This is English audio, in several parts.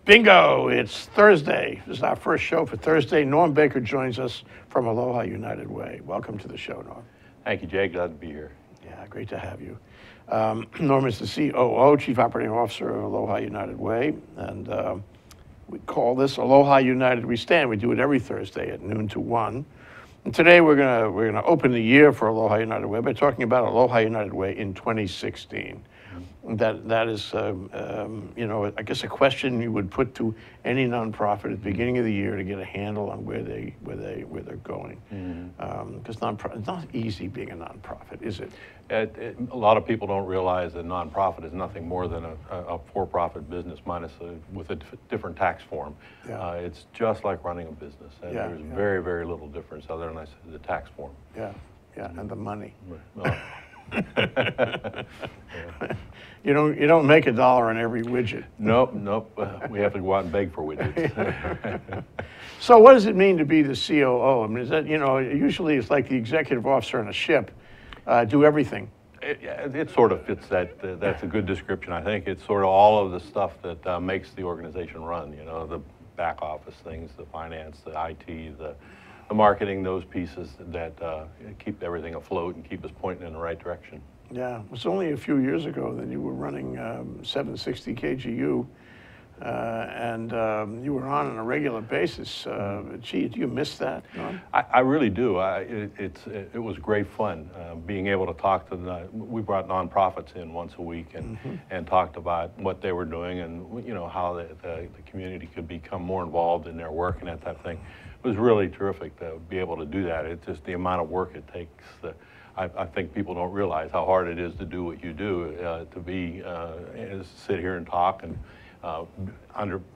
Bingo! It's Thursday. This is our first show for Thursday. Norm Baker joins us from Aloha United Way. Welcome to the show, Norm. Thank you, Jay. Glad to be here. Yeah, great to have you. Norm is the COO, Chief Operating Officer of Aloha United Way, and we call this Aloha United We Stand. We do it every Thursday at noon to 1. And today we're gonna open the year for Aloha United Way by talking about Aloha United Way in 2016. That is, you know, I guess a question you would put to any nonprofit at the beginning of the year to get a handle on where they're going. Because it's not easy being a nonprofit, is it? A lot of people don't realize that nonprofit is nothing more than a for-profit business with a different tax form. Yeah. It's just like running a business, and there's very, very little difference other than the tax form. Yeah, and the money. Well, You don't make $1 on every widget. Nope. We have to go out and beg for widgets. So what does it mean to be the COO? I mean, is that, usually it's like the executive officer on a ship, do everything. It sort of fits that. That's a good description, I think. It's sort of all of the stuff that makes the organization run, the back office things, the finance, the IT, the marketing, those pieces that keep everything afloat and keep us pointing in the right direction. Yeah, it was only a few years ago that you were running 760 KGU, and you were on a regular basis. Gee, do you miss that, Norm? I really do. It was great fun being able to talk to we brought nonprofits in once a week and talked about what they were doing and how the community could become more involved in their work and that type of thing. It was really terrific to be able to do that. It's just the amount of work it takes. I think people don't realize how hard it is to do what you do, to sit here and talk and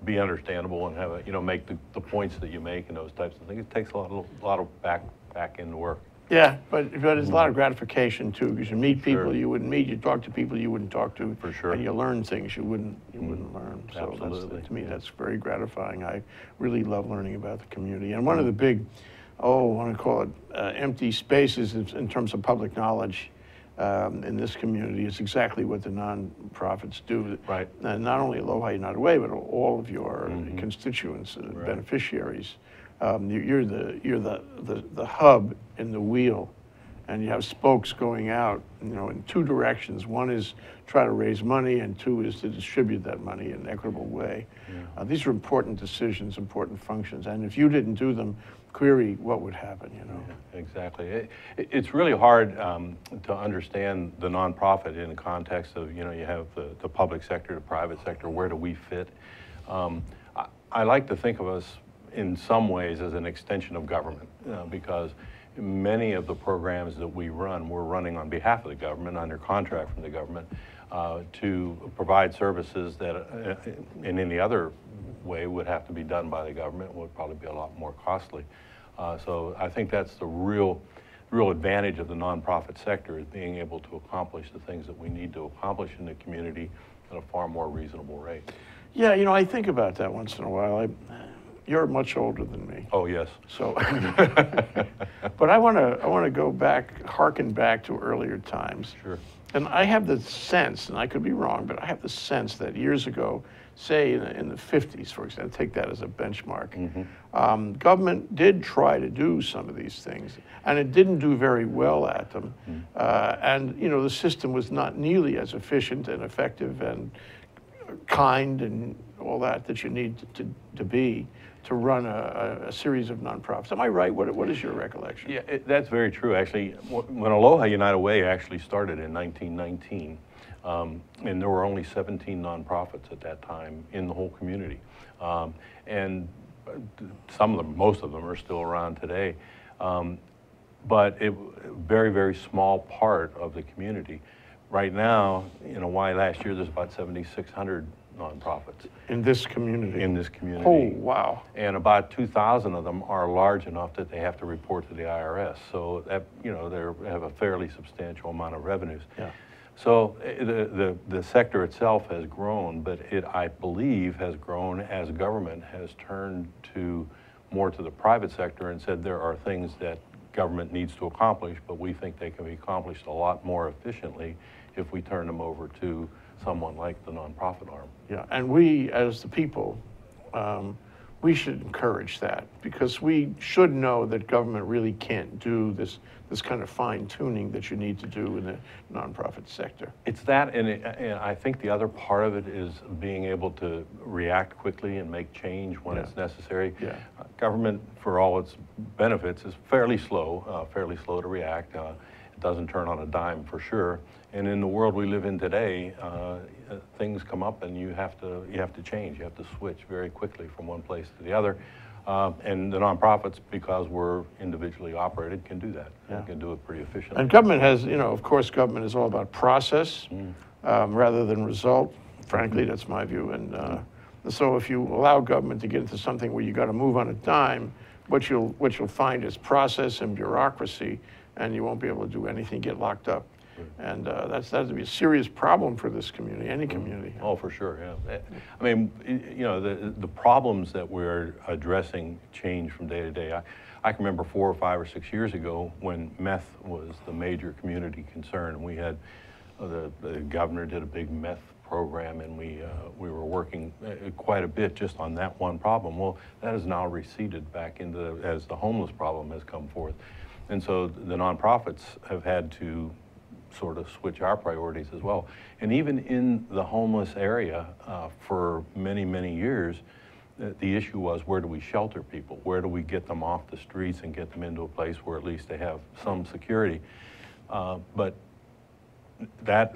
be understandable and have make the points that you make and those types of things. It takes a lot of back end work. Yeah, but it's a lot of gratification too, because you meet people you wouldn't meet, you talk to people you wouldn't talk to, for sure, and you learn things you wouldn't learn. So to me, that's very gratifying. I really love learning about the community, and one of the big, I want to call it empty spaces in terms of public knowledge in this community is exactly what the nonprofits do. Right. And not only Aloha United Way, but all of your constituents, beneficiaries. You're the hub in the wheel, and you have spokes going out, in two directions. One is try to raise money, and two is to distribute that money in an equitable way. Yeah. These are important decisions, important functions, and if you didn't do them, query what would happen. Yeah, exactly. It's really hard to understand the nonprofit in the context of you have the public sector, the private sector. Where do we fit? I like to think of us in some ways as an extension of government, because many of the programs that we're running on behalf of the government, under contract from the government, to provide services that in any other way would have to be done by the government, would probably be a lot more costly. So I think that's the real advantage of the nonprofit sector, is being able to accomplish the things that we need to accomplish in the community at a far more reasonable rate. Yeah, I think about that once in a while. You're much older than me. Oh, yes. So, but I want to harken back to earlier times. Sure. And I have the sense, and I could be wrong, but I have the sense that years ago, say in the 50s, for example, take that as a benchmark, government did try to do some of these things, and it didn't do very well at them. And the system was not nearly as efficient and effective and kind and all that you need to be to run a series of nonprofits. Am I right? What is your recollection? Yeah, that's very true. Actually, when Aloha United Way actually started in 1919, and there were only 17 nonprofits at that time in the whole community. And most of them are still around today. But very, very small part of the community. Right now, last year there's about 7,600 nonprofits. In this community? In this community. Oh, wow. And about 2,000 of them are large enough that they have to report to the IRS. So that, they have a fairly substantial amount of revenues. Yeah. So the sector itself has grown, but it, I believe, has grown as government has turned more to the private sector and said there are things that government needs to accomplish, but we think they can be accomplished a lot more efficiently if we turn them over to someone like the nonprofit arm. Yeah, and we, as the people, we should encourage that, because we should know that government really can't do this kind of fine tuning that you need to do in the nonprofit sector. It's that, and I think the other part of it is being able to react quickly and make change when it's necessary. Yeah. Government, for all its benefits, is fairly slow to react. It doesn't turn on a dime for sure. And in the world we live in today, things come up and you have to change. You have to switch very quickly from one place to the other. And the nonprofits, because we're individually operated, can do that. Yeah. Can do it pretty efficiently. And government has, of course, government is all about process rather than result. Frankly, that's my view. And so if you allow government to get into something where you got to move on a dime, what you'll find is process and bureaucracy, and you won't be able to do anything, get locked up. And that'd be a serious problem for this community, any community. Oh, for sure, yeah. I mean, the problems that we're addressing change from day to day. I can remember 4 or 5 or 6 years ago when meth was the major community concern, and we had, the governor did a big meth program, and we were working quite a bit just on that one problem. Well, that has now receded back into, as the homeless problem has come forth. And so the nonprofits have had to sort of switch our priorities as well. And even in the homeless area, for many, many years, the issue was, where do we shelter people? Where do we get them off the streets and get them into a place where at least they have some security? But that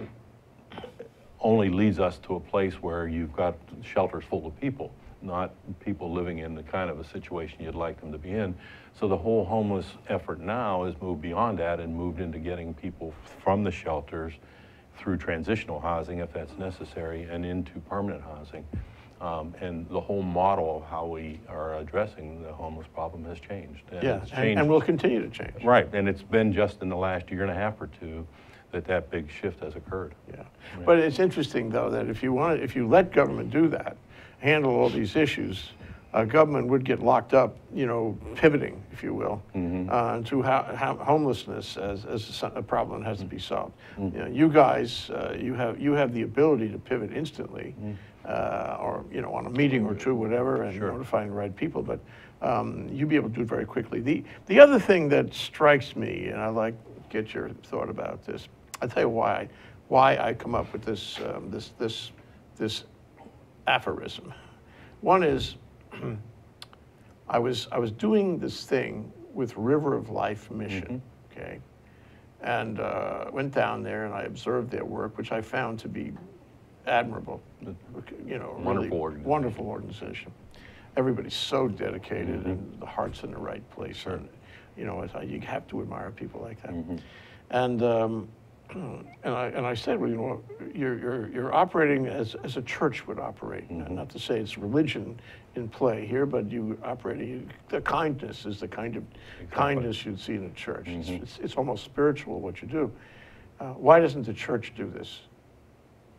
only leads us to a place where you've got shelters full of people, not people living in the kind of a situation you'd like them to be in. So the whole homeless effort now has moved beyond that and moved into getting people from the shelters through transitional housing, if that's necessary, and into permanent housing. And the whole model of how we are addressing the homeless problem has changed. And and will continue to change. Right, and it's been just in the last 1.5 years or 2 that big shift has occurred. Yeah, but it's interesting though that if you let government do that, handle all these issues, government would get locked up, pivoting, if you will, to homelessness as a problem that has to be solved. You guys, you have the ability to pivot instantly, or on a meeting or 2, whatever, and notifying the right people. But you'll be able to do it very quickly. The other thing that strikes me, and I'd like to get your thought about this. I'll tell you why I come up with this this aphorism. One is, I was doing this thing with River of Life Mission, okay, and went down there and I observed their work, which I found to be admirable. Wonderful organization. Everybody's so dedicated and the heart's in the right place. Sure. And, you have to admire people like that. And I said, well, you're operating as a church would operate. Not to say it's religion in play here, but you operating, the kindness is the kind of kindness you'd see in a church. It's almost spiritual what you do. Why doesn't the church do this?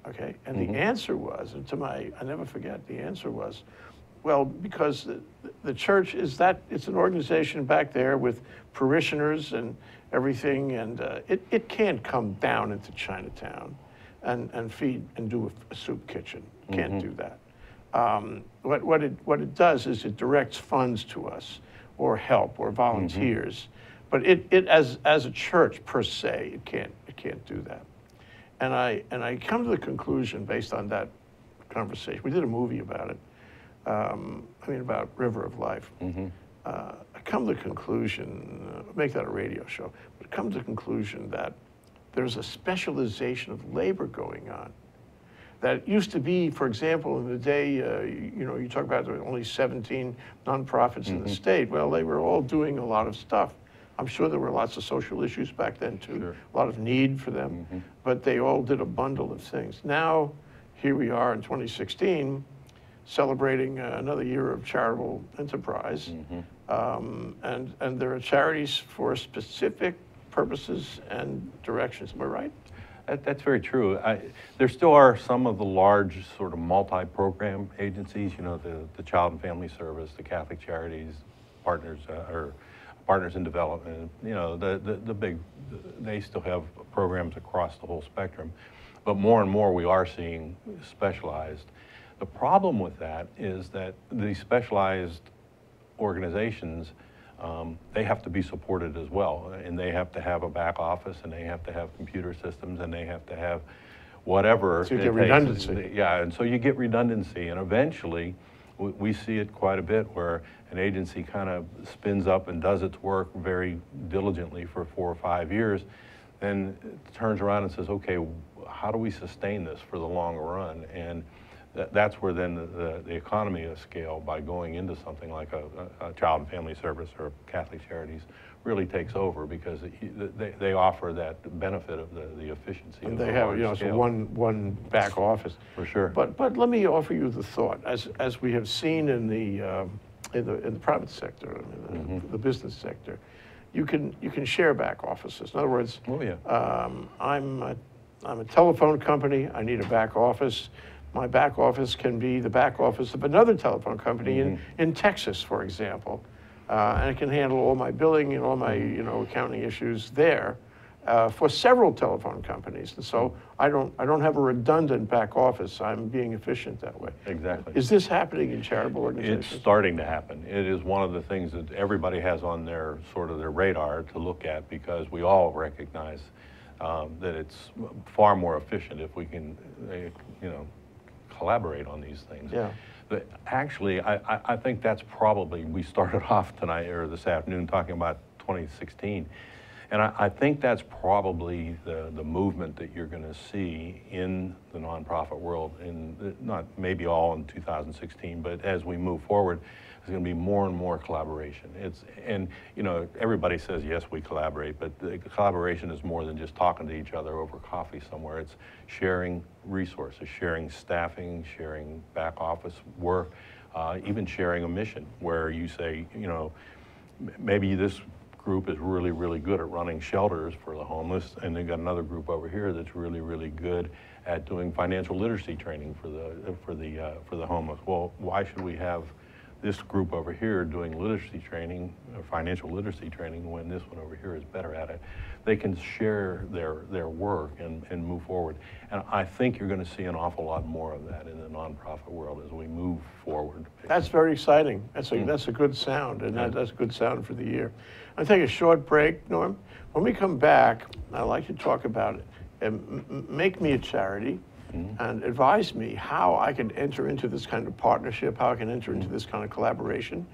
Okay, and the answer was, and I never forget, the answer was, well, because the church is it's an organization back there with parishioners and everything, and it can't come down into Chinatown and feed and do a soup kitchen. It can't do that. What it does is it directs funds to us, or help, or volunteers, but it as a church per se, it can't do that. And I come to the conclusion based on that conversation. We did a movie about it. About River of Life. I come to the conclusion, make that a radio show, but come to the conclusion that there's a specialization of labor going on. That used to be, for example, in the day, you talk about there were only 17 nonprofits in the state. Well, they were all doing a lot of stuff. I'm sure there were lots of social issues back then too, a lot of need for them, but they all did a bundle of things. Now, here we are in 2016, celebrating another year of charitable enterprise. And there are charities for specific purposes and directions. Am I right? That's very true. There still are some of the large sort of multi-program agencies, the Child and Family Service, the Catholic Charities, Partners, or Partners in Development, the big, they still have programs across the whole spectrum. But more and more we are seeing specialized. The problem with that is that these specialized organizations, they have to be supported as well, and they have to have a back office, and they have to have computer systems, and they have to have whatever. So you get redundancy. Yeah, and so you get redundancy, and eventually we see it quite a bit where an agency kind of spins up and does its work very diligently for 4 or 5 years, then it turns around and says, okay, how do we sustain this for the long run? And that's where then the economy of scale, by going into something like a child and family service or Catholic Charities, really takes over, because they offer that benefit of the efficiency. And of they the have, large you know, scale. so one back office. For sure. But let me offer you the thought, as we have seen in the private sector, the business sector, you can share back offices. In other words, Oh, yeah. I'm a telephone company. I need a back office. My back office can be the back office of another telephone company in Texas, for example, and it can handle all my billing and all my accounting issues there for several telephone companies. And so I don't have a redundant back office. I'm being efficient that way. Exactly. Is this happening in charitable organizations? It's starting to happen. It is one of the things that everybody has on their radar to look at, because we all recognize that it's far more efficient if we can, collaborate on these things. Yeah. But actually, I think that's probably, we started off tonight or this afternoon talking about 2016. And I think that's probably the movement that you're going to see in the nonprofit world, not maybe all in 2016, but as we move forward, there's going to be more and more collaboration. Everybody says, yes, we collaborate, but the collaboration is more than just talking to each other over coffee somewhere. It's sharing resources, sharing staffing, sharing back office work, even sharing a mission where you say, maybe this group is really, really good at running shelters for the homeless, and they've got another group over here that's really, really good at doing financial literacy training for the homeless. Well, why should we have this group over here doing literacy training, or financial literacy training, when this one over here is better at it? They can share their work and move forward. And I think you're going to see an awful lot more of that in the nonprofit world as we move forward. That's very exciting. That's a good sound, and that's a good sound for the year. I'll take a short break, Norm. When we come back, I'd like to talk about it. Make me a charity, and advise me how I can enter into this kind of partnership, how I can enter into this kind of collaboration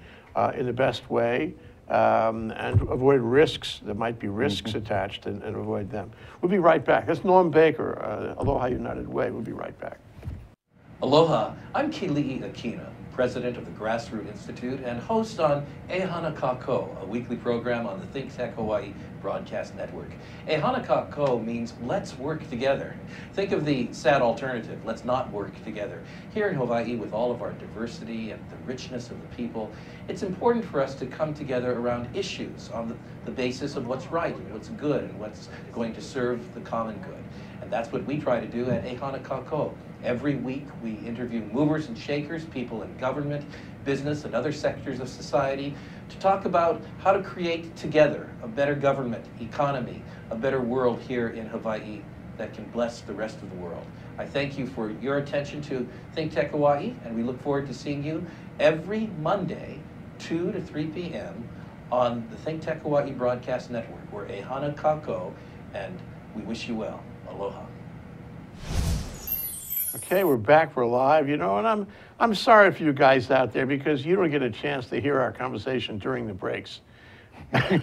in the best way, and avoid risks. There might be risks attached, and avoid them. We'll be right back. That's Norm Baker, Aloha United Way. We'll be right back. Aloha, I'm Keli'i Akina, president of the Grassroot Institute and host on Ehana Kako, a weekly program on the Think Tech Hawaii broadcast network. Ehana Kako means let's work together. Think of the sad alternative, let's not work together. Here in Hawaii, with all of our diversity and the richness of the people, it's important for us to come together around issues on the basis of what's right and what's good and what's going to serve the common good. And that's what we try to do at Ehana Kako. Every week, we interview movers and shakers, people in government, business, and other sectors of society to talk about how to create together a better government, economy, a better world here in Hawaii that can bless the rest of the world. I thank you for your attention to Think Tech Hawaii, and we look forward to seeing you every Monday, 2 to 3 p.m. on the Think Tech Hawaii broadcast network. We're Ehana Kako, and we wish you well. Aloha. Okay, we're back, we're live, and I'm sorry for you guys out there, because you don't get a chance to hear our conversation during the breaks. But,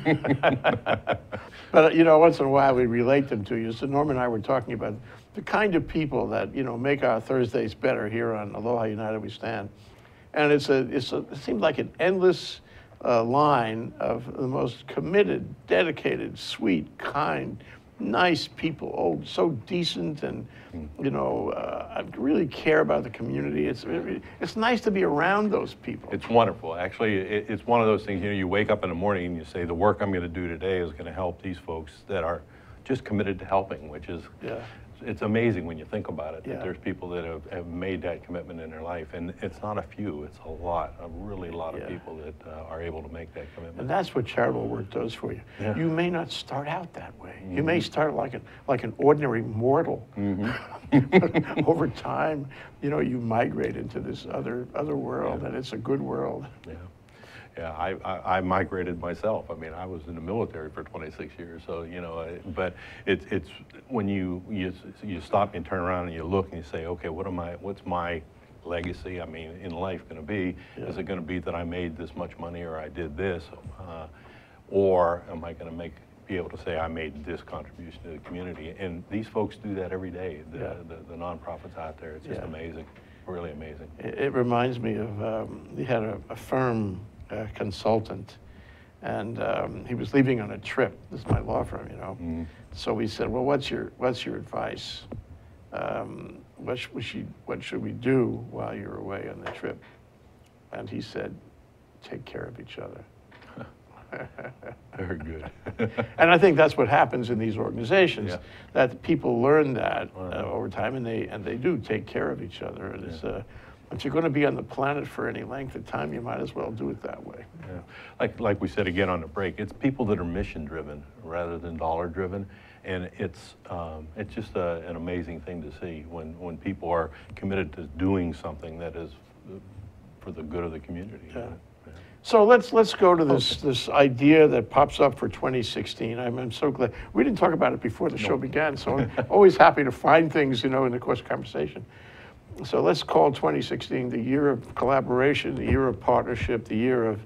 once in a while we relate them to you. So Norm and I were talking about the kind of people that, make our Thursdays better here on Aloha United We Stand. And it seems like an endless line of the most committed, dedicated, sweet, kind, nice people, so decent, and I really care about the community. It's nice to be around those people. It's wonderful. Actually, it's one of those things, you wake up in the morning and you say, the work I'm going to do today is going to help these folks that are just committed to helping, which is it's amazing when you think about it, Yeah. that there's people that have made that commitment in their life, and it's not a few, it's a really lot of Yeah. people that are able to make that commitment. And that's what charitable work does for you. Yeah. You may not start out that way. You may start like an ordinary mortal. But over time, you know, you migrate into this other world, and it's a good world. Yeah. Yeah, I migrated myself. I mean, I was in the military for 26 years, so, you know, but it's when you stop and turn around and you look and you say, okay, what's my legacy, I mean, in life going to be? Yeah. Is it going to be that I made this much money or I did this? Or am I going to be able to say I made this contribution to the community? And these folks do that every day, the nonprofits out there. It's just amazing, really amazing. It reminds me of, we had a firm consultant, and he was leaving on a trip. This is my law firm, you know. So we said, well, what's your advice? What should we do while you're away on the trip? And he said, take care of each other. Very good. And I think that's what happens in these organizations, that people learn that Wow. over time, and they do take care of each other. And it's, if you're going to be on the planet for any length of time, you might as well do it that way. Yeah. Like we said again on the break, it's people that are mission driven rather than dollar driven, and it's just an amazing thing to see when people are committed to doing something that is for the good of the community. Yeah. So let's go to this idea that pops up for 2016. I'm so glad we didn't talk about it before the show began. So I'm always happy to find things, you know, in the course of conversation. So let's call 2016 the year of collaboration, the year of partnership, the year of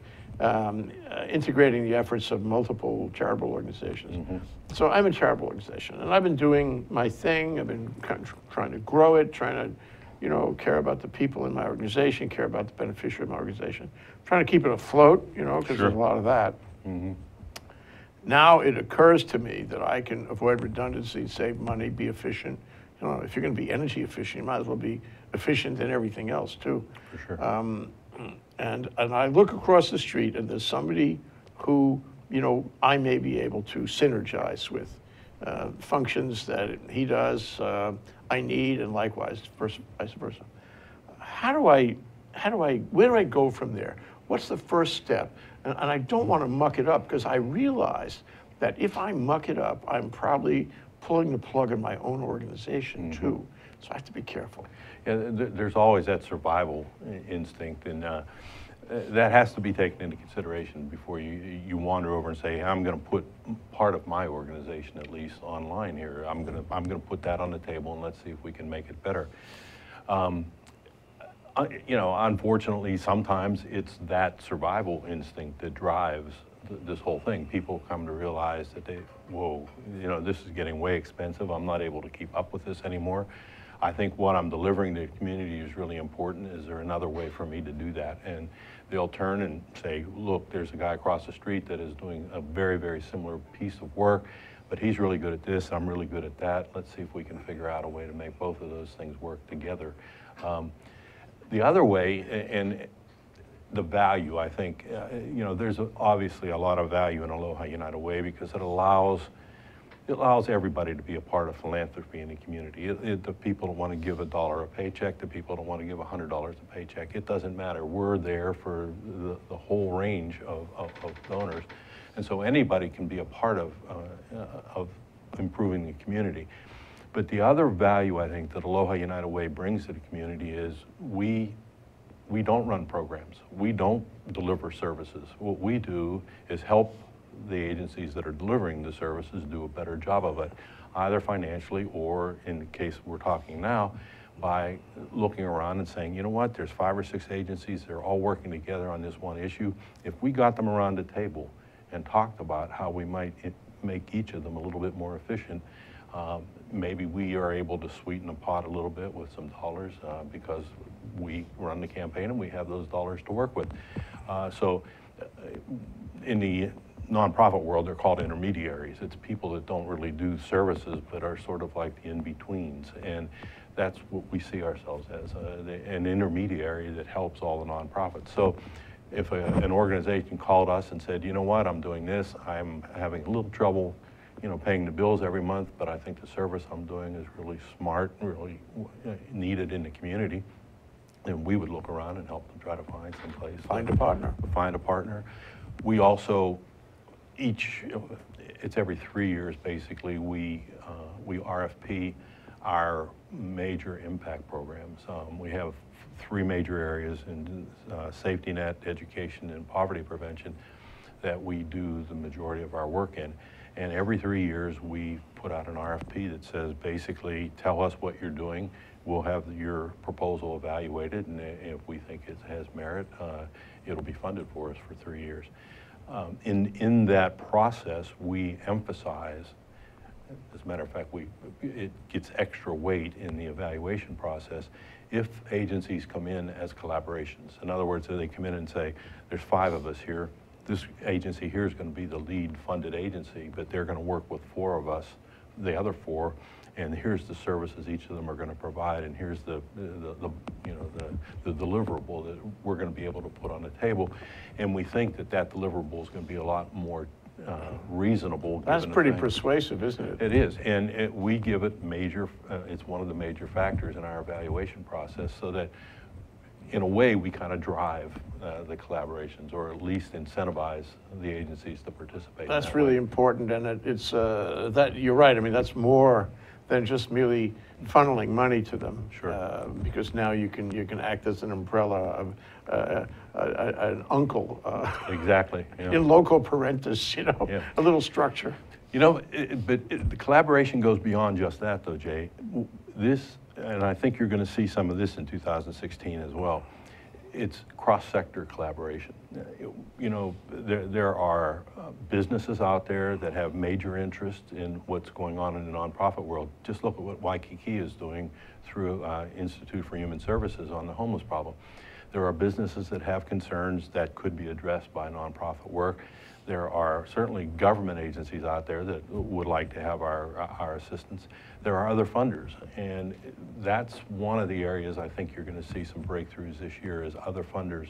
integrating the efforts of multiple charitable organizations. So I'm a charitable organization, and I've been doing my thing. I've been trying to grow it, trying to, you know, care about the people in my organization, care about the beneficiary of my organization, trying to keep it afloat, you know, because there's a lot of that. Now it occurs to me that I can avoid redundancy, save money, be efficient. You know, if you're going to be energy efficient, you might as well be efficient in everything else too. For sure. And I look across the street, and there's somebody who, you know, I may be able to synergize with. Functions that he does, I need, and likewise, vice versa. Where do I go from there? What's the first step? And I don't want to muck it up, because I realize that if I muck it up, I'm probably pulling the plug in my own organization too. So I have to be careful. Yeah, there's always that survival instinct, and that has to be taken into consideration before you wander over and say, I'm going to put part of my organization at least online here. I'm going to put that on the table, and let's see if we can make it better. You know, unfortunately, sometimes it's that survival instinct that drives this whole thing. People come to realize that whoa, you know, this is getting way expensive. I'm not able to keep up with this anymore. I think what I'm delivering to the community is really important. Is there another way for me to do that? And they'll turn and say, look, there's a guy across the street that is doing a very, very similar piece of work, but he's really good at this, I'm really good at that. Let's see if we can figure out a way to make both of those things work together. The other way, and the value, I think, you know, there's obviously a lot of value in Aloha United Way, because it allows everybody to be a part of philanthropy in the community. The people that want to give $1 a paycheck, the people that want to give $100 a paycheck, it doesn't matter. We're there for the whole range of donors. And so anybody can be a part of improving the community. But the other value, I think, that Aloha United Way brings to the community is we don't run programs. We don't deliver services. What we do is help the agencies that are delivering the services do a better job of it, either financially or, in the case we're talking now, by looking around and saying, you know what, there's 5 or 6 agencies, they're all working together on this one issue. If we got them around the table and talked about how we might make each of them a little bit more efficient, maybe we are able to sweeten the pot a little bit with some dollars, because we run the campaign and we have those dollars to work with. So in the nonprofit world, they're called intermediaries. It's people that don't really do services, but are sort of like the in-betweens. And that's what we see ourselves as, an intermediary that helps all the nonprofits. So if an organization called us and said, you know what, I'm doing this, I'm having a little trouble paying the bills every month, but I think the service I'm doing is really smart, really needed in the community. And we would look around and help them try to find some place. Find a partner. Find a partner. We also, it's every 3 years basically, we RFP our major impact programs. We have 3 major areas in safety net, education, and poverty prevention that we do the majority of our work in. And every 3 years we put out an RFP that says basically tell us what you're doing. We'll have your proposal evaluated, and if we think it has merit, it'll be funded for us for 3 years. In that process, we emphasize, as a matter of fact, it gets extra weight in the evaluation process if agencies come in as collaborations. In other words, if they come in and say, there's 5 of us here, this agency here is going to be the lead funded agency, but they're going to work with 4 of us, the other 4, and here's the services each of them are going to provide, and here's the deliverable that we're going to be able to put on the table. And we think that deliverable is going to be a lot more reasonable. That's pretty persuasive, isn't it? It is, and we give it major, it's one of the major factors in our evaluation process, so that in a way we kind of drive the collaborations, or at least incentivize the agencies to participate. That's really important, and it's that you're right. I mean, that's more than just merely funneling money to them. Sure. Because now you can act as an umbrella of an uncle. Exactly. Yeah. In loco parentis, Yeah. a little structure. But the collaboration goes beyond just that, though, Jay. This, and I think you're going to see some of this in 2016 as well. It's cross-sector collaboration. There are businesses out there that have major interest in what's going on in the nonprofit world. Just look at what Waikiki is doing through Institute for Human Services on the homeless problem. There are businesses that have concerns that could be addressed by nonprofit work. There are certainly government agencies out there that would like to have our assistance. There are other funders, and that's one of the areas I think you're going to see some breakthroughs this year, is other funders,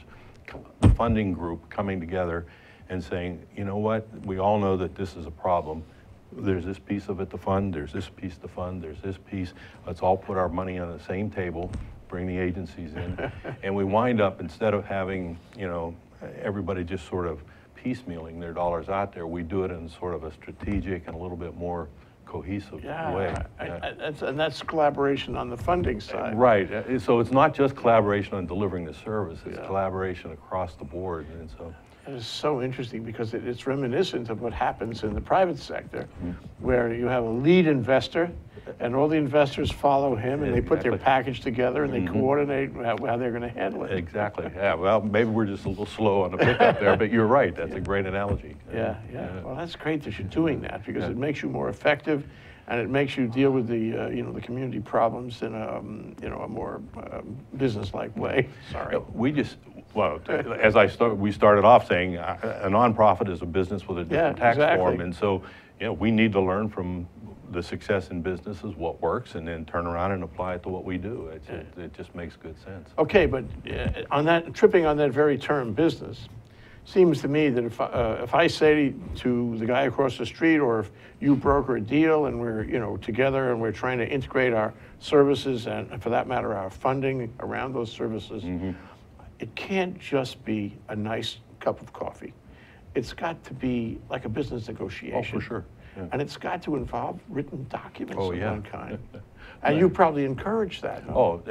the funding group coming together and saying, you know what, we all know that this is a problem. There's this piece of it to fund, there's this piece to fund, there's this piece. Let's all put our money on the same table, bring the agencies in, and we wind up, instead of having, everybody just sort of piecemealing their dollars out there, we do it in sort of a strategic and a little bit more cohesive way. And that's collaboration on the funding side. Right. So it's not just collaboration on delivering the service, it's collaboration across the board. And so it's so interesting because it's reminiscent of what happens in the private sector, where you have a lead investor and all the investors follow him, and they put their package together and they coordinate how they're going to handle it. Exactly. Yeah. Well, maybe we're just a little slow on the pickup there, but you're right. That's a great analogy. Yeah. Well, that's great that you're doing that, because it makes you more effective, and it makes you deal with the the community problems in a more business-like way. Sorry. We started off saying a nonprofit is a business with a different tax form, and so we need to learn from the success in businesses, what works, and then turn around and apply it to what we do. It just makes good sense. Okay, but tripping on that very term, business, seems to me that if I say to the guy across the street, or if you broker a deal and we're together and we're trying to integrate our services, and for that matter our funding around those services, it can't just be a nice cup of coffee. It's got to be like a business negotiation. Oh, for sure. Yeah. And it's got to involve written documents of one kind. And Right. you probably encourage that. No? Oh,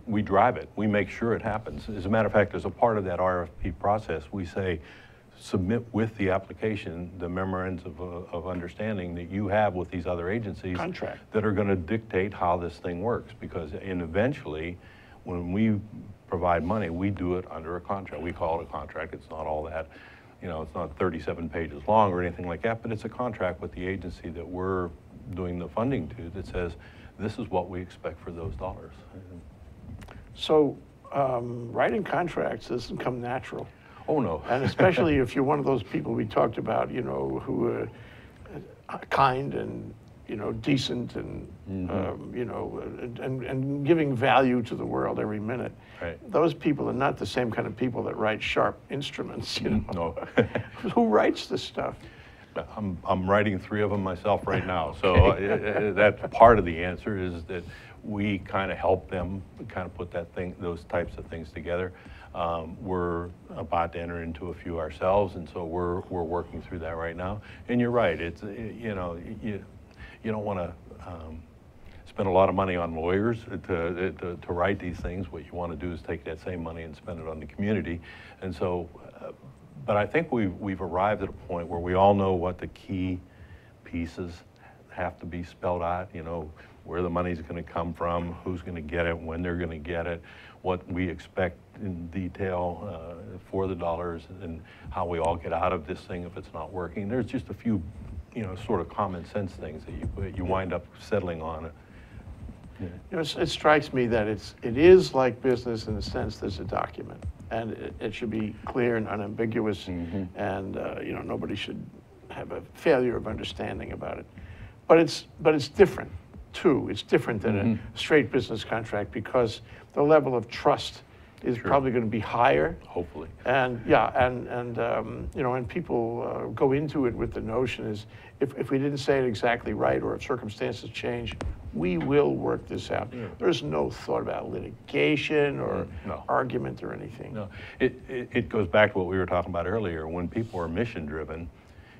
we drive it. We make sure it happens. As a matter of fact, as a part of that RFP process, we say, submit with the application the memorandums of understanding that you have with these other agencies that are going to dictate how this thing works. Because eventually, when we provide money, we do it under a contract. We call it a contract. It's not all that. It's not 37 pages long or anything like that, but it's a contract with the agency that we're doing the funding to that says, this is what we expect for those dollars. So writing contracts doesn't come natural. Oh, no. And especially if you're one of those people we talked about, who are kind and, decent and, and giving value to the world every minute. Right. Those people are not the same kind of people that write sharp instruments, No. Who writes this stuff? I'm writing 3 of them myself right now. So that's part of the answer, is that we kind of help them kind of put those types of things together. We're about to enter into a few ourselves, and so we're working through that right now. And you're right. It's you don't want to spend a lot of money on lawyers to write these things. What you want to do is take that same money and spend it on the community. And so, but I think we've arrived at a point where we all know what the key pieces have to be spelled out. You know, where the money's going to come from, who's going to get it, when they're going to get it, what we expect in detail for the dollars, and how we all get out of this thing if it's not working. There's just a few, sort of common sense things that you wind up settling on. Yeah. It strikes me that it is like business in the sense there's a document, and it should be clear and unambiguous, and nobody should have a failure of understanding about it. But it's different too. It's different than a straight business contract, because the level of trust is probably going to be higher. Hopefully. And and people go into it with the notion is if we didn't say it exactly right, or if circumstances change, we will work this out. Yeah. There's no thought about litigation or argument or anything. No, it goes back to what we were talking about earlier. When people are mission driven,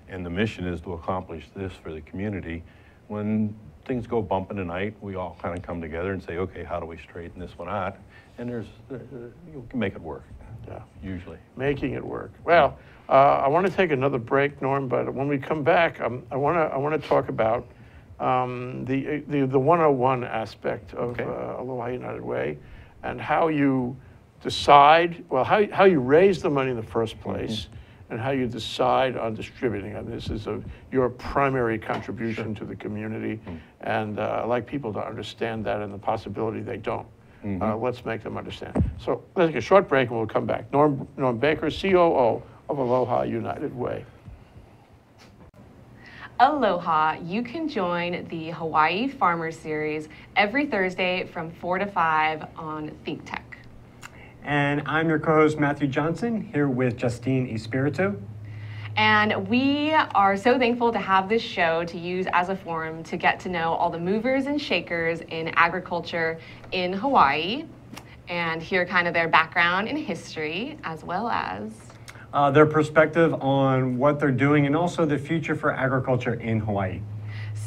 and the mission is to accomplish this for the community, when things go bump in the night, we all kind of come together and say, okay, how do we straighten this one out? And you can make it work. Yeah, usually. Making it work. Well, I want to take another break, Norm, but when we come back, I want to talk about the 101 aspect of Aloha United Way, and how you decide, well, how you raise the money in the first place, and how you decide on distributing it. This is your primary contribution to the community, and I'd like people to understand that and the possibility they don't. Let's make them understand. So let's take a short break and we'll come back. Norm Baker, COO of Aloha United Way. Aloha, you can join the Hawaii Farmer Series every Thursday from 4 to 5 on Think Tech. And I'm your co-host, Matthew Johnson, here with Justine Espiritu. And we are so thankful to have this show to use as a forum to get to know all the movers and shakers in agriculture in Hawaii, and hear kind of their background and history, as well as their perspective on what they're doing and also the future for agriculture in Hawaii.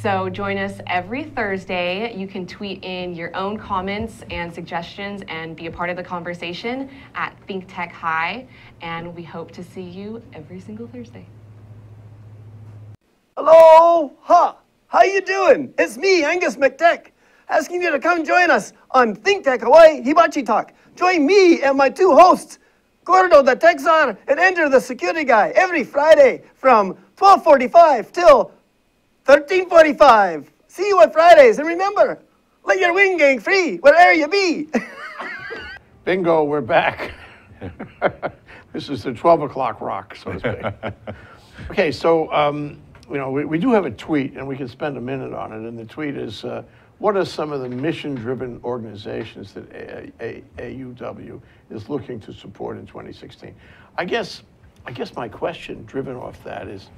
So join us every Thursday. You can tweet in your own comments and suggestions and be a part of the conversation at Think Tech High, and we hope to see you every single Thursday. Aloha! How you doing? It's me, Angus McTech, asking you to come join us on Think Tech Hawaii Hibachi Talk. Join me and my 2 hosts, Gordo the Tech Czar and Ender the Security Guy, every Friday from 12:45 till 13:45. See you on Fridays, and remember, let your wing gang free wherever you be. Bingo, we're back. This is the 12 o'clock rock, so to speak. Okay, so we do have a tweet, and we can spend a minute on it. And the tweet is, what are some of the mission-driven organizations that AUW is looking to support in 2016? I guess my question, driven off that, is,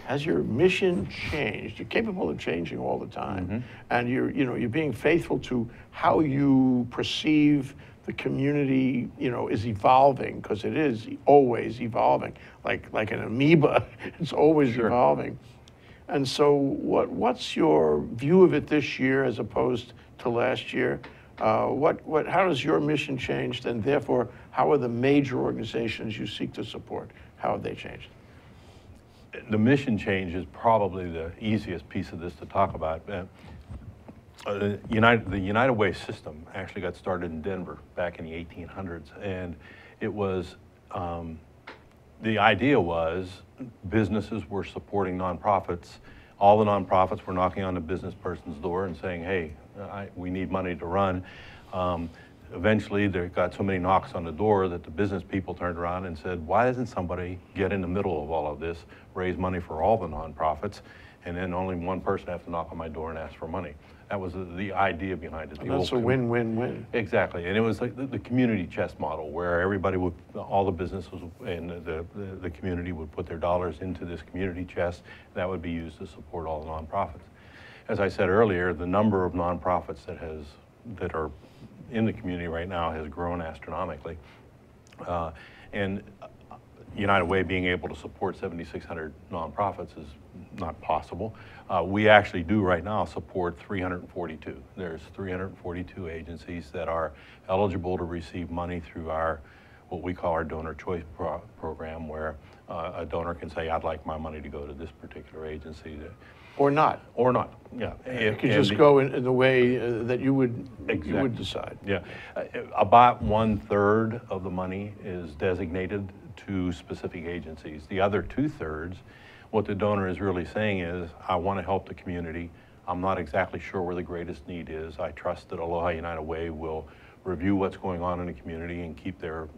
has your mission changed? You're capable of changing all the time, and you're being faithful to how you perceive the community. Is evolving, because it is always evolving, like an amoeba. It's always evolving. And so, what's your view of it this year as opposed to last year? How does your mission changed, and therefore, how are the major organizations you seek to support? How have they changed? The mission change is probably the easiest piece of this to talk about. The United Way system actually got started in Denver back in the 1800s, and it was, the idea was businesses were supporting nonprofits. All the nonprofits were knocking on the business person's door and saying, hey, we need money to run. Eventually, they got so many knocks on the door that the business people turned around and said, why doesn't somebody get in the middle of all of this, raise money for all the nonprofits, and then only one person has to knock on my door and ask for money? That was the idea behind it. The That's a old win-win-win. Exactly, and it was like the community chest model where everybody would, all the businesses and the community would put their dollars into this community chest. That would be used to support all the nonprofits. As I said earlier, the number of nonprofits that are in the community right now has grown astronomically, and United Way being able to support 7,600 nonprofits is not possible. We actually do right now support 342. There's 342 agencies that are eligible to receive money through what we call our donor choice program, where a donor can say, I'd like my money to go to this particular agency. Or not. Or not, yeah. It could just go in the way that you would decide. Yeah, about 1/3 of the money is designated to specific agencies. The other 2/3, what the donor is really saying is, I want to help the community. I'm not exactly sure where the greatest need is. I trust that Aloha United Way will review what's going on in the community and keep their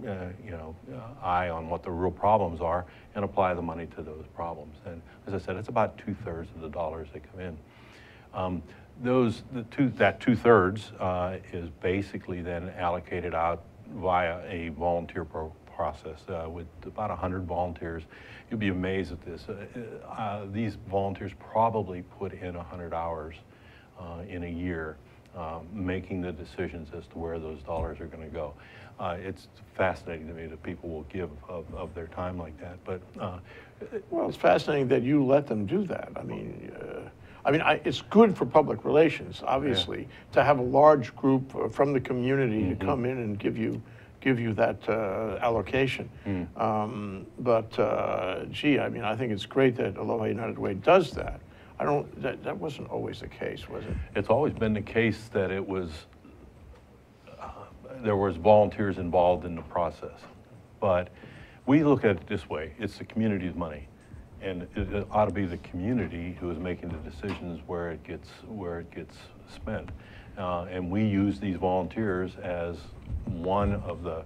eye on what the real problems are and apply the money to those problems. And as I said, it's about 2/3 of the dollars that come in. That 2/3 is basically then allocated out via a volunteer process with about 100 volunteers. You'll be amazed at this. These volunteers probably put in 100 hours in a year making the decisions as to where those dollars are going to go. It's fascinating to me that people will give of their time like that. But well, it's fascinating that you let them do that. I mean, it's good for public relations, obviously, to have a large group from the community to come in and give you that allocation. Gee, I mean, I think it's great that Aloha United Way does that. That wasn't always the case, was it? It's always been the case that it was, there was volunteers involved in the process. But we look at it this way, it's the community's money. And it ought to be the community who is making the decisions where it gets spent. And we use these volunteers as one of the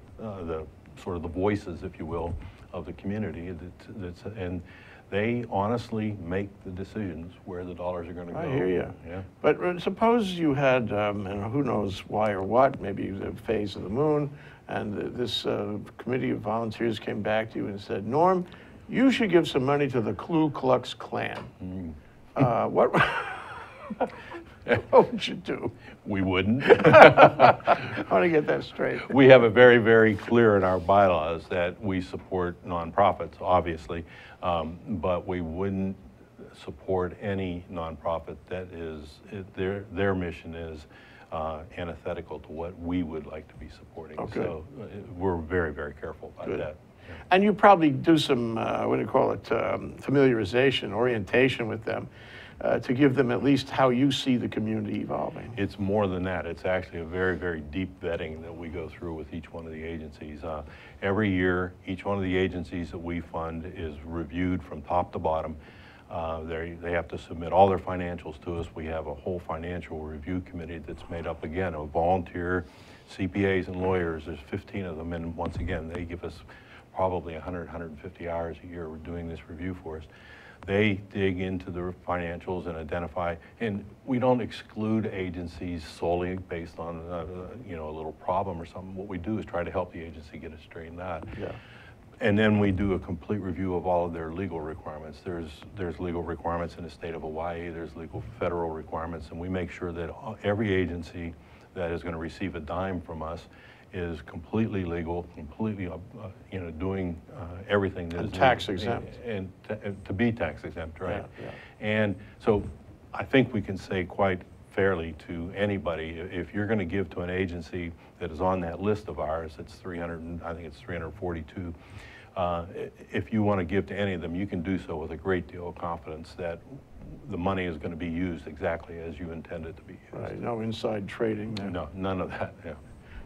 sort of the voices, if you will, of the community. And they honestly make the decisions where the dollars are going to go. I hear you. Yeah. But suppose you had, and who knows why or what, maybe the phase of the moon, and this committee of volunteers came back to you and said, Norm, you should give some money to the Ku Klux Klan. What would you do? We wouldn't. I want to get that straight. We have it very, very clear in our bylaws that we support nonprofits, obviously, but we wouldn't support any nonprofit that is, their mission is antithetical to what we would like to be supporting. Okay. So we're very, very careful about that. Yeah. And you probably do some, what do you call it, familiarization, orientation with them to give them at least how you see the community evolving. It's more than that. It's actually a very, very deep vetting that we go through with each one of the agencies. Every year, each one of the agencies that we fund is reviewed from top to bottom. They have to submit all their financials to us. We have a whole financial review committee that's made up, again, of volunteer CPAs and lawyers. There's 15 of them, and once again, they give us probably 100, 150 hours a year doing this review for us. They dig into the financials and identify, and we don't exclude agencies solely based on a little problem or something. What we do is try to help the agency get it straightened out. Yeah. And then we do a complete review of all of their legal requirements. There's legal requirements in the state of Hawaii, there's legal federal requirements, and we make sure that every agency that is going to receive a dime from us is completely legal, completely, doing everything that is tax exempt, and to be tax exempt, right? Yeah, yeah. And so, I think we can say quite fairly to anybody, if you're going to give to an agency that is on that list of ours, it's 300, I think it's 342. If you want to give to any of them, you can do so with a great deal of confidence that the money is going to be used exactly as you intend it to be used. Right, no inside trading there. No, none of that, yeah.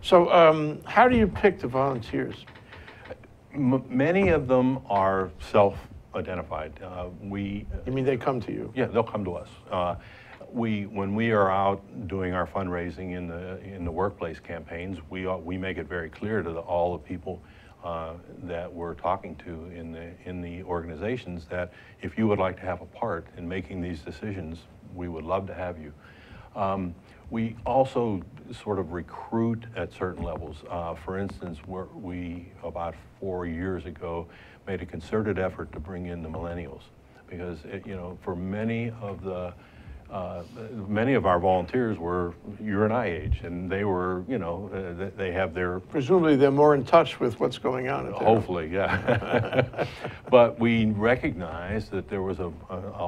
So how do you pick the volunteers? Many of them are self-identified. You mean they come to you? Yeah, they'll come to us. When we are out doing our fundraising in the workplace campaigns, we make it very clear to all the people that we're talking to in the organizations that if you would like to have a part in making these decisions, we would love to have you. We also sort of recruit at certain levels. For instance, we about 4 years ago made a concerted effort to bring in the millennials, because for many of our volunteers were your and I age, and they were, they have their... Presumably they're more in touch with what's going on at their... Hopefully, yeah. But we recognized that there was a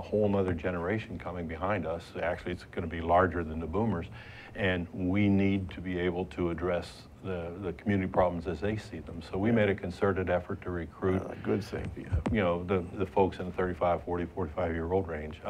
whole nother generation coming behind us. Actually, it's going to be larger than the boomers, and we need to be able to address the community problems as they see them. So we made a concerted effort to recruit, good thing, the folks in the 35, 40, 45-year-old range.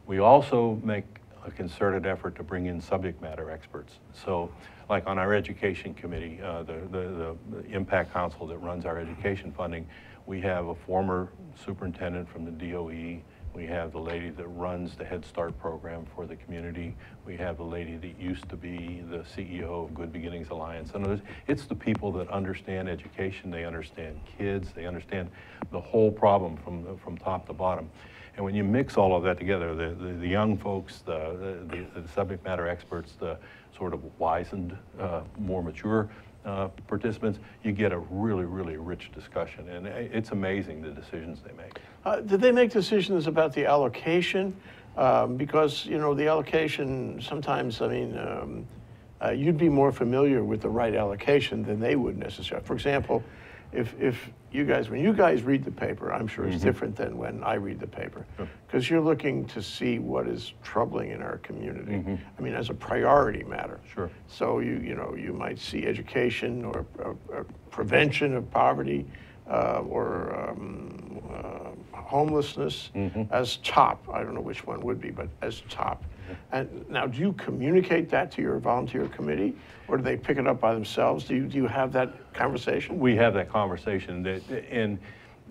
We also make a concerted effort to bring in subject matter experts. So, like on our education committee, the Impact Council that runs our education funding, we have a former superintendent from the DOE. We have the lady that runs the Head Start program for the community. We have the lady that used to be the CEO of Good Beginnings Alliance. And it's the people that understand education, they understand kids, they understand the whole problem from top to bottom. And when you mix all of that together, the young folks, the subject matter experts, the sort of wizened, more mature participants, you get a really, really rich discussion. And it's amazing the decisions they make. Did they make decisions about the allocation? Because, the allocation sometimes, you'd be more familiar with the right allocation than they would necessarily. For example, if you guys, when you guys read the paper, I'm sure it's different than when I read the paper, because you're looking to see what is troubling in our community. As a priority matter. Sure. So you might see education or prevention of poverty or homelessness as top. I don't know which one would be, but as top. And now, do you communicate that to your volunteer committee, or do they pick it up by themselves? Do you have that conversation? We have that conversation, and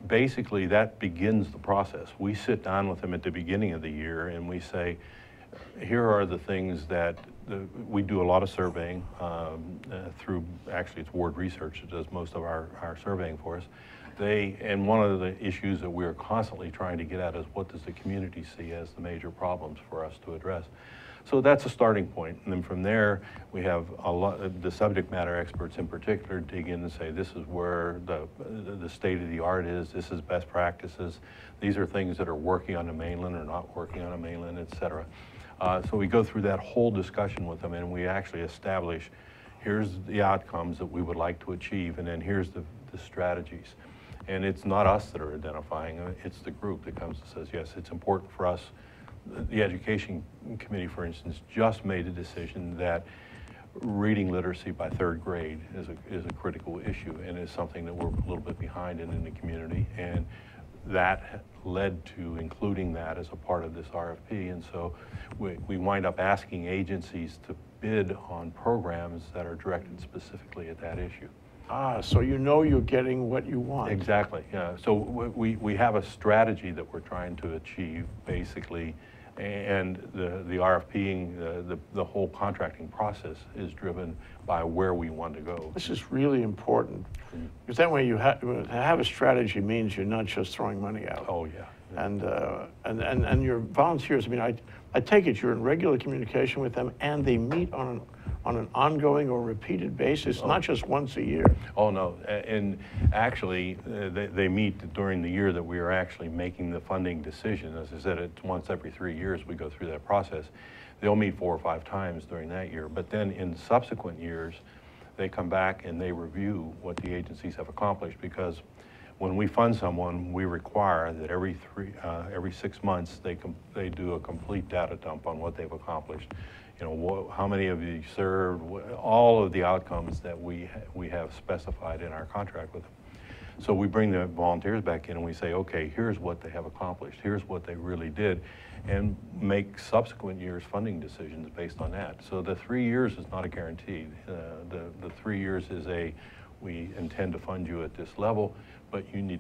basically that begins the process. We sit down with them at the beginning of the year and we say, here are the things that we do a lot of surveying through, actually it's Ward Research that does most of our surveying for us. And one of the issues that we're constantly trying to get at is what does the community see as the major problems for us to address. So that's a starting point. And then from there, we have the subject matter experts in particular dig in and say, this is where the state of the art is, this is best practices, these are things that are working on the mainland or not working on the mainland, et cetera. So we go through that whole discussion with them, and we actually establish, here's the outcomes that we would like to achieve, and then here's the strategies. And it's not us that are identifying it, it's the group that comes and says, yes, it's important for us. The education committee, for instance, just made a decision that reading literacy by 3rd grade is a critical issue, and is something that we're a little bit behind in the community. And that led to including that as a part of this RFP. And so we wind up asking agencies to bid on programs that are directed specifically at that issue. So you're getting what you want. Exactly, yeah. So we have a strategy that we're trying to achieve, basically, and the RFPing, the whole contracting process is driven by where we want to go. This is really important, because that way to have a strategy means you're not just throwing money out. Oh, yeah. And your volunteers, I take it you're in regular communication with them, and they meet on an ongoing or repeated basis, not just once a year. Oh, no. And actually, they meet during the year that we are actually making the funding decision. As I said, it's once every 3 years we go through that process. They'll meet 4 or 5 times during that year. But then in subsequent years, they come back and they review what the agencies have accomplished, because when we fund someone, we require that every 6 months they do a complete data dump on what they've accomplished. How many of you served, all of the outcomes that we have specified in our contract with them. So we bring the volunteers back in and we say, okay, here's what they have accomplished, here's what they really did, and make subsequent years funding decisions based on that. So the 3 years is not a guarantee. The 3 years is we intend to fund you at this level, but you need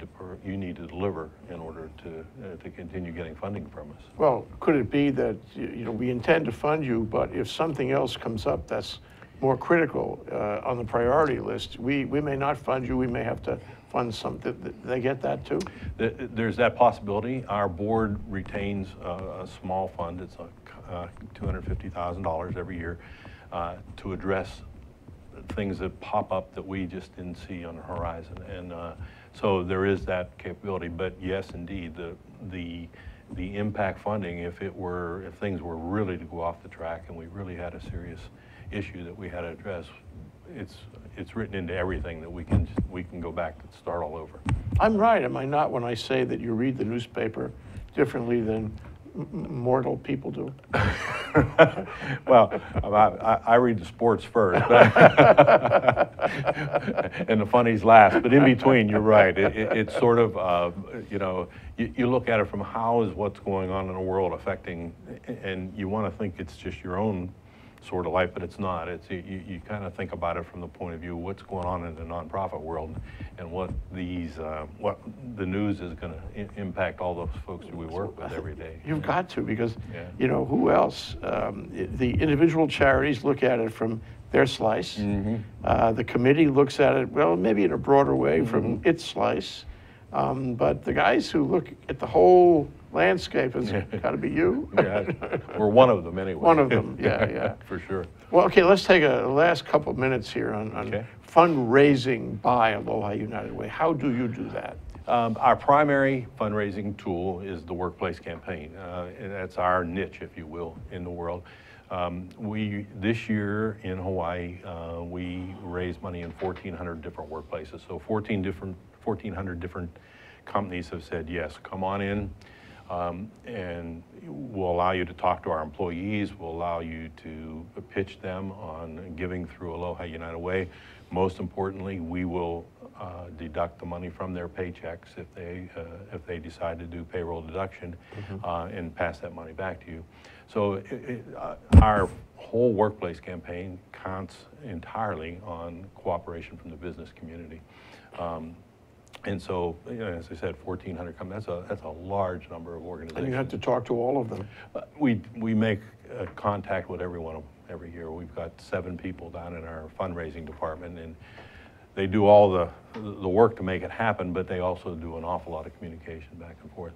to deliver in order to continue getting funding from us. Well, could it be that we intend to fund you, but if something else comes up that's more critical on the priority list, we may not fund you. We may have to fund something. Did they get that too? There's that possibility. Our board retains a small fund. It's $250,000 every year to address things that pop up that we just didn't see on the horizon. And so there is that capability. But yes, indeed, the impact funding, if things were really to go off the track and we really had a serious issue that we had to address, it's written into everything that we can go back and start all over. I'm right, am I not, when I say that you read the newspaper differently than mortal people do? Well, I read the sports first, and the funnies last. But in between, you're right. It's sort of, you look at it from how is what's going on in the world affecting, and you want to think it's just your own sort of life, but it's not. You kind of think about it from the point of view of what's going on in the nonprofit world, and what the news is going to impact all those folks that we work with every day. You've got to, because Yeah. Who else? The individual charities look at it from their slice. Mm-hmm. The committee looks at it, well, maybe in a broader way from its slice. But the guys who look at the whole landscape has got to be you. Yeah, we're one of them anyway. One of them, yeah. For sure. Well, okay, let's take a last couple of minutes here on fundraising by Aloha United Way. How do you do that? Our primary fundraising tool is the workplace campaign. And that's our niche, if you will, in the world. This year in Hawaii, we raised money in 1,400 different workplaces. So 1,400 different companies have said, yes, come on in. And we'll allow you to talk to our employees. We'll allow you to pitch them on giving through Aloha United Way. Most importantly, we will deduct the money from their paychecks if they decide to do payroll deduction and pass that money back to you. So our whole workplace campaign counts entirely on cooperation from the business community. And so, as I said, 1,400 companies, that's a large number of organizations. And you have to talk to all of them. We make contact with every one of them every year. We've got 7 people down in our fundraising department, and they do all the work to make it happen, but they also do an awful lot of communication back and forth.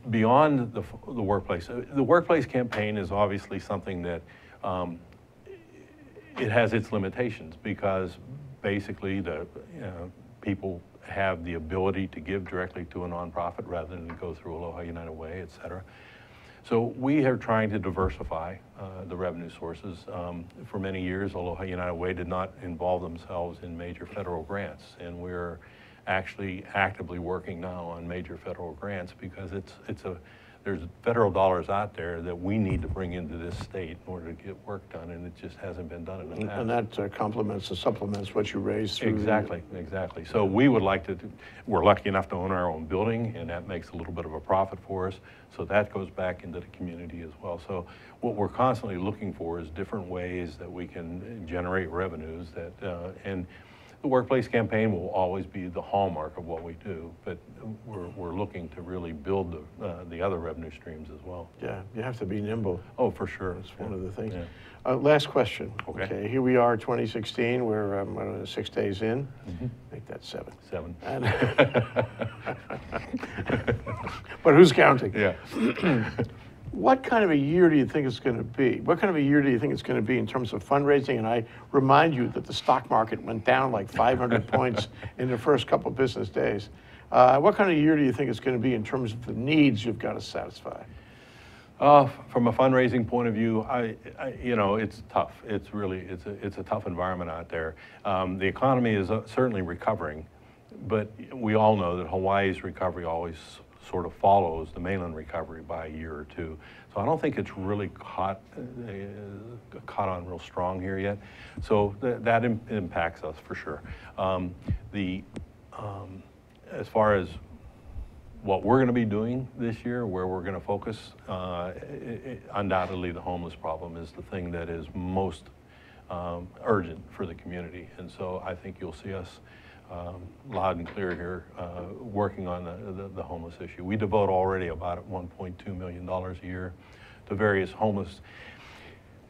Beyond the workplace campaign is obviously something that it has its limitations, because basically people have the ability to give directly to a nonprofit rather than go through Aloha United Way, et cetera. So we are trying to diversify the revenue sources. For many years, Aloha United Way did not involve themselves in major federal grants, and we're actually actively working now on major federal grants, because there's federal dollars out there that we need to bring into this state in order to get work done, and it just hasn't been done in the past. And that complements and supplements what you raise through. Exactly. So we would like we're lucky enough to own our own building, and that makes a little bit of a profit for us. So that goes back into the community as well. So what we're constantly looking for is different ways that we can generate revenues and the workplace campaign will always be the hallmark of what we do, but we're looking to really build the other revenue streams as well. Yeah, you have to be nimble. Oh, for sure. That's one of the things. Yeah. Last question. Okay. Here we are, 2016. We're 6 days in. Make that 7. 7. And but who's counting? Yeah. What kind of a year do you think it's going to be? What kind of a year do you think it's going to be in terms of fundraising? And I remind you that the stock market went down like 500 points in the first couple of business days. What kind of a year do you think it's going to be in terms of the needs you've got to satisfy? From a fundraising point of view, it's tough. It's a tough environment out there. The economy is certainly recovering, but we all know that Hawaii's recovery always sort of follows the mainland recovery by a year or two. So I don't think it's really caught on real strong here yet. So that impacts us for sure. As far as what we're going to be doing this year, where we're going to focus, undoubtedly the homeless problem is the thing that is most urgent for the community. And so I think you'll see us loud and clear here, working on the homeless issue. We devote already about $1.2 million a year to various homeless.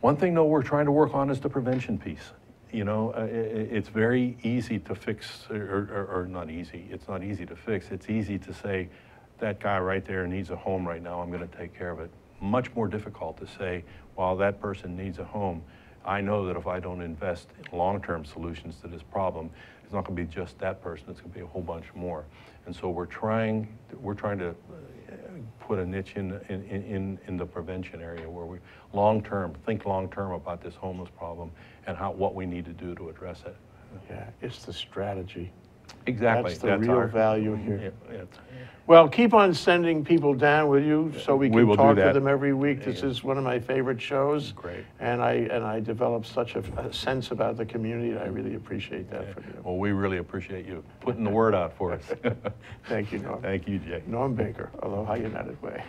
One thing though we're trying to work on is the prevention piece. It's very easy to fix, or not easy, it's not easy to fix. It's easy to say, that guy right there needs a home right now, I'm going to take care of it. much more difficult to say, while that person needs a home, I know that if I don't invest in long-term solutions to this problem, it's not going to be just that person, it's going to be a whole bunch more. And so we're trying to put a niche in the prevention area where we think long-term about this homeless problem and what we need to do to address it. Yeah, it's the strategy. Exactly. That's the real value here. Yeah, Well, keep on sending people down with you so we can will do talk to that. them every week. This is one of my favorite shows. Great. And I developed such a sense about the community. I really appreciate that from you. Well, we really appreciate you putting the word out for us. Thank you, Norm. Thank you, Jay. Norm Baker, Aloha United Way.